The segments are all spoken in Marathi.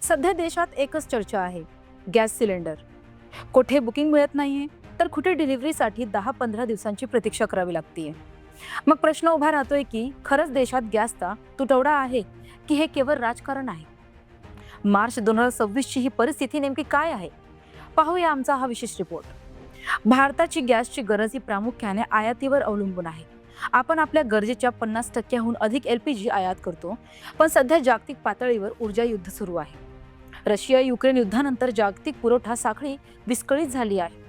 सध्या देशात एकच चर्चा आहे, गॅस सिलेंडर. कुठे बुकिंग मिळत नाहीये, तर कुठे डिलिव्हरीसाठी 10-15 दिवसांची प्रतीक्षा करावी लागतीये. मग प्रश्न उभा राहतोय की खरंच देशात गॅसचा तुटवडा आहे की हे केवळ राजकारण आहे. मार्च 2026 ची ही परिस्थिती नेमकी काय आहे, पाहूया आमचा हा विशेष रिपोर्ट. भारताची गॅसची गरज ही प्रामुख्याने आयातीवर अवलंबून आहे. आपण आपल्या गरजेच्या 50%हून अधिक LPG आयात करतो. पण सध्या जागतिक पातळीवर ऊर्जा युद्ध सुरू आहे. रशिया युक्रेन युद्धानंतर जागतिक पुरवठा साखळी विस्कळीत झाली आहे.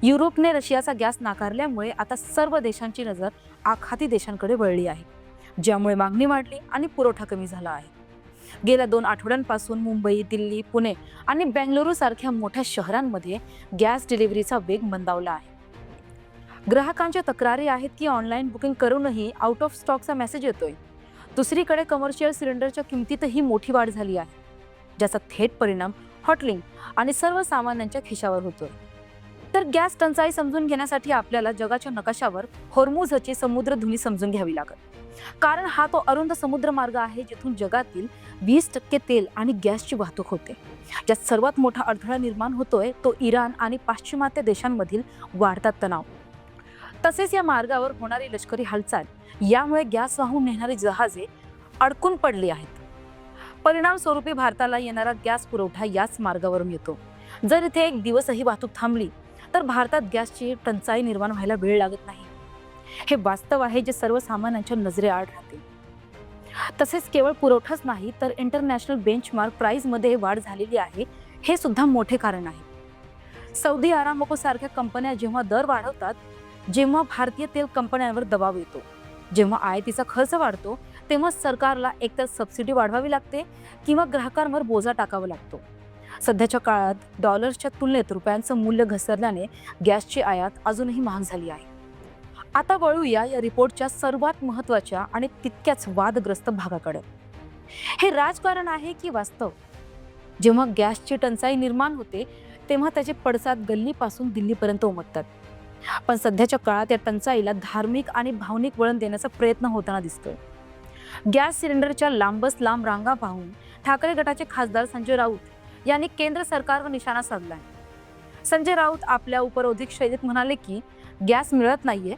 युरोपने रशियाचा गॅस नाकारल्यामुळे आता सर्व देशांची नजर आखाती देशांकडे वळली आहे, ज्यामुळे मागणी वाढली आणि पुरवठा कमी झाला आहे. गेल्या 2 आठवड्यांपासून मुंबई, दिल्ली, पुणे आणि बेंगळुरू सारख्या मोठ्या शहरांमध्ये गॅस डिलिव्हरीचा वेग मंदावला आहे. ग्राहकांच्या तक्रारी आहेत की ऑनलाईन बुकिंग करूनही आउट ऑफ स्टॉकचा मेसेज येतोय. दुसरीकडे कमर्शियल सिलेंडरच्या किमतीतही मोठी वाढ झाली आहे, ज्याचा थेट परिणाम हॉटलिंग आणि सर्वसामान्यांच्या खिशावर होतोय. तर गॅस टंचाई समजून घेण्यासाठी आपल्याला जगाच्या नकाशावर होर्मुझची समुद्रधुनी समजून घ्यावी लागेल. कारण हा तो अरुंद समुद्र मार्ग आहे जिथून जगातील 20% तेल आणि गॅसची वाहतूक होते. ज्यात सर्वात मोठा अडथळा निर्माण होतोय तो इराण आणि पाश्चिमात्य देशांमधील वाढता तणाव. तसेच या मार्गावर होणारी लष्करी हालचाल यामुळे गॅस वाहून नेणारी जहाजे अडकून पडली आहेत. परिणाम स्वरूपी भारताला येणारा गॅस पुरवठा याच मार्गावरून येतो. जर इथे एक दिवसही वाहतूक थांबली तर भारतात गॅसची टंचाई निर्माण व्हायला वेळ लागत नाही. हे वास्तव आहे जे सर्वसामान्यांच्या नजरेआड राहते. तसेच केवळ पुरवठाच नाही तर इंटरनॅशनल बेंचमार्क प्राइसमध्ये वाढ झालेली आहे, हे सुद्धा मोठे कारण आहे. सौदी अरामको सारख्या कंपन्या जेव्हा दर वाढवतात, जेव्हा भारतीय तेल कंपन्यांवर दबाव येतो, जेव्हा आयातीचा खर्च वाढतो, तेव्हा सरकारला एकतर सबसिडी वाढवावी लागते किंवा ग्राहकांवर बोजा टाकावा लागतो. सध्याच्या काळात डॉलर्सच्या तुलनेत रुपयांचं मूल्य घसरल्याने गॅसची आयात अजूनही महाग झाली आहे. आता वळूया या रिपोर्टच्या सर्वात महत्त्वाच्या आणि तितक्याच वादग्रस्त भागाकडे. हे राजकारण आहे की वास्तव? जेव्हा गॅसची टंचाई निर्माण होते तेव्हा त्याचे पडसाद गल्लीपासून दिल्लीपर्यंत उमटतात. पण सध्याच्या काळात या टंचाईला धार्मिक आणि भावनिक वळण देण्याचा प्रयत्न होताना दिसतोय. गॅस सिलेंडरच्या लांबच लांब रांगा पाहून ठाकरे गटाचे खासदार संजय राऊत यांनी केंद्र सरकारवर निशाणा साधलाय. संजय राऊत आपल्या उपरोधिक शैलीत म्हणाले की गॅस मिळत नाहीये,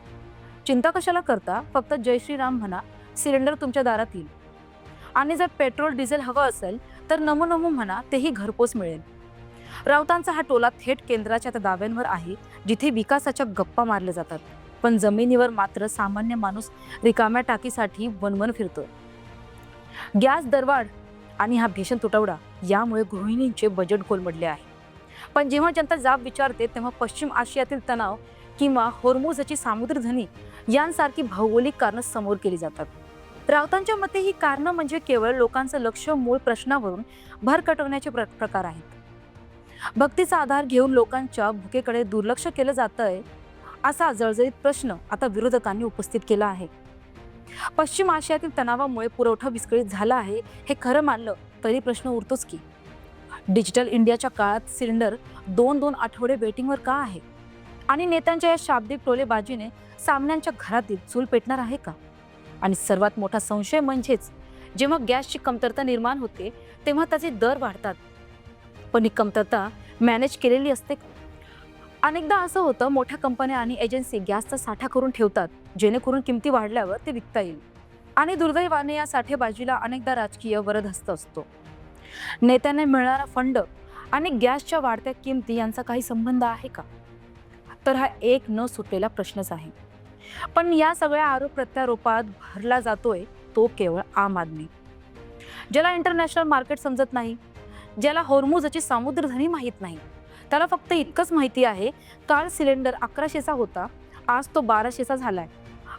चिंता कशाला करता, फक्त जय श्रीराम म्हणा, सिलेंडर तुमच्या दारात येईल. आणि जर पेट्रोल डिझेल हवं असेल तर नमो नमो म्हणा, तेही घरपोच मिळेल. राऊतांचा हा टोला थेट केंद्राच्या त्या दाव्यांवर आहे जिथे विकासाच्या गप्पा मारल्या जातात, पण जमिनीवर मात्र सामान्य माणूस रिकाम्या टाकीसाठी वनवन फिरतोय. गॅस दरवाढ आणि हा भीषण तुटवडा यामुळे गृहिणींचे बजेट कोलमडले आहे. पण जेव्हा जनता जाब विचारते तेव्हा पश्चिम आशियातील तणाव किंवा होर्मुझची समुद्रधुनी यांसारखी भौगोलिक कारणं समोर केली जातात. राऊतांच्या मते ही कारणं म्हणजे केवळ लोकांचं लक्ष मूळ प्रश्नावरून भरकटवण्याचे प्रकार आहेत. भक्तीचा आधार घेऊन लोकांच्या भुकेकडे दुर्लक्ष केलं जातंय, असा जळजळीत प्रश्न आता विरोधकांनी उपस्थित केला आहे. पश्चिम आशियातील तणावामुळे पुरवठा विस्कळीत झाला आहे हे खरं मानलं तरी प्रश्न उरतोच की डिजिटल इंडियाच्या काळात सिलेंडर 2-2 आठवडे वेटिंगवर का आहे? आणि नेत्यांच्या या शाब्दिक टोलेबाजीने सामन्यांच्या घरातील चूल पेटणार आहे का? आणि सर्वात मोठा संशय म्हणजेच जेव्हा गॅसची कमतरता निर्माण होते तेव्हा त्याचे दर वाढतात, पण ही कमतरता मॅनेज केलेली असते का? अनेकदा असं होतं, मोठ्या कंपन्या आणि एजन्सी गॅसचा साठा करून ठेवतात जेणेकरून किमती वाढल्यावर ते विकता येईल. आणि दुर्दैवाने या साठेबाजीला अनेकदा राजकीय वरदहस्त असतो. नेत्यांना मिळणारा फंड आणि गॅसच्या वाढत्या किमती यांचा काही संबंध आहे का? तर हा एक न सुटलेला प्रश्नच आहे. पण या सगळ्या आरोप प्रत्यारोपात भरला जातोय तो केवळ आम आदमी, ज्याला इंटरनॅशनल मार्केट समजत नाही, ज्याला होर्मुझची समुद्रधुनी माहीत नाही. त्याला फक्त इतकंच माहिती आहे, काल सिलेंडर 1100चा होता, आज तो 1200चा झालाय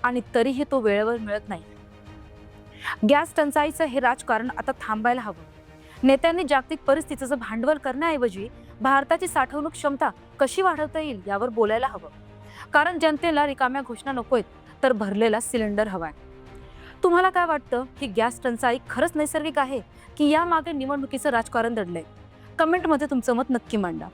आणि तरीही तो वेळेवर मिळत नाही. गॅस टंचाईचं हे राजकारण आता थांबायला हवं. नेत्यांनी जागतिक परिस्थितीचं भांडवल करण्याऐवजी भारताची साठवणूक क्षमता कशी वाढवता येईल यावर बोलायला हवं. कारण जनतेला रिकाम्या घोषणा नकोयत, तर भरलेला सिलेंडर हवाय. तुम्हाला काय वाटतं, ही गॅस टंचाई खरंच नैसर्गिक आहे की यामागे निवडणुकीचं राजकारण दडलंय? कमेंटमध्ये तुमचं मत नक्की मांडा.